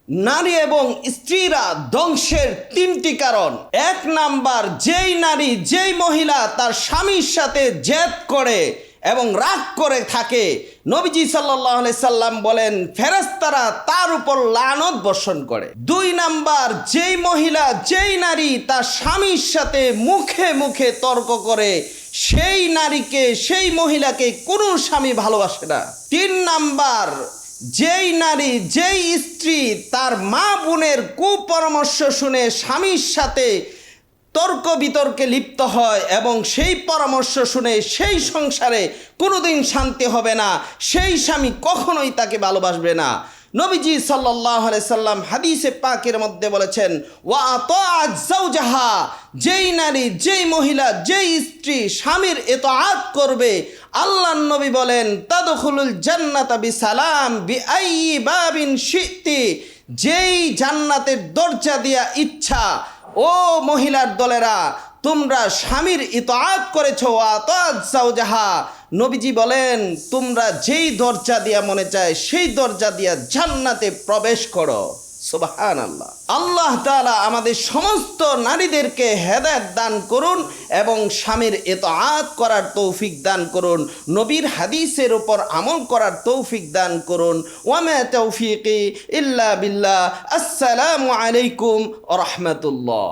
নারী এবং স্ত্রীরা ধ্বংসের তিনটি কারণ। 1 নাম্বার, যেই নারী যেই মহিলা তার স্বামীর সাথে জেদ করে এবং রাগ করে থাকে, নবীজি সাল্লাল্লাহু আলাইহি সাল্লাম বলেন ফেরেশতারা তার উপর লানত বর্ষণ করে। 2 নাম্বার, যেই মহিলা যেই নারী তার স্বামীর সাথে মুখে মুখে তর্ক করে, সেই নারীকে সেই মহিলাকে কোনো স্বামী ভালোবাসে না। 3 নাম্বার, যেই নারী যেই স্ত্রী তার মা বোনের কুপরামর্শ শুনে স্বামীর সাথে তর্ক বিতর্কে লিপ্ত হয় এবং সেই পরামর্শ শুনে সেই সংসারে কোনোদিন শান্তি হবে না, সেই স্বামী কখনোই তাকে ভালোবাসবে না। নবীজি সাল্লাল্লাহু আলাইহি সাল্লাম হাদিসে পাকের মধ্যে বলেছেন ওয়া আতাআত যাওজাহা, যেই নারী যেই মহিলা যেই স্ত্রী স্বামীর ইতাআত করবে, আল্লাহর নবী বলেন তাদখুলুল জান্নাতা বিসালাম বিআইয়ি বাবিন শি'তি, যেই জান্নাতের দরজা দিয়া ইচ্ছা। ও মহিলার দলেরা, তোমরা স্বামীর ইতাআত করেছো, আতাআত যাওজাহা, নবীজি বলেন তোমরা যেই দরজা দিয়া মনে চায় সেই দরজা দিয়া জান্নাতে প্রবেশ করো। সুবহানাল্লাহ। আল্লাহ তাআলা আমাদের সমস্ত নারীদেরকে হেদায়েত দান করুন এবং স্বামীর ইতাআত করার তৌফিক দান করুন, নবীর হাদিসের উপর আমল করার তৌফিক দান করুন। ওয়া মা তাওফীকি ইল্লা বিল্লাহ। আসসালামু আলাইকুম ওয়া রাহমাতুল্লাহ।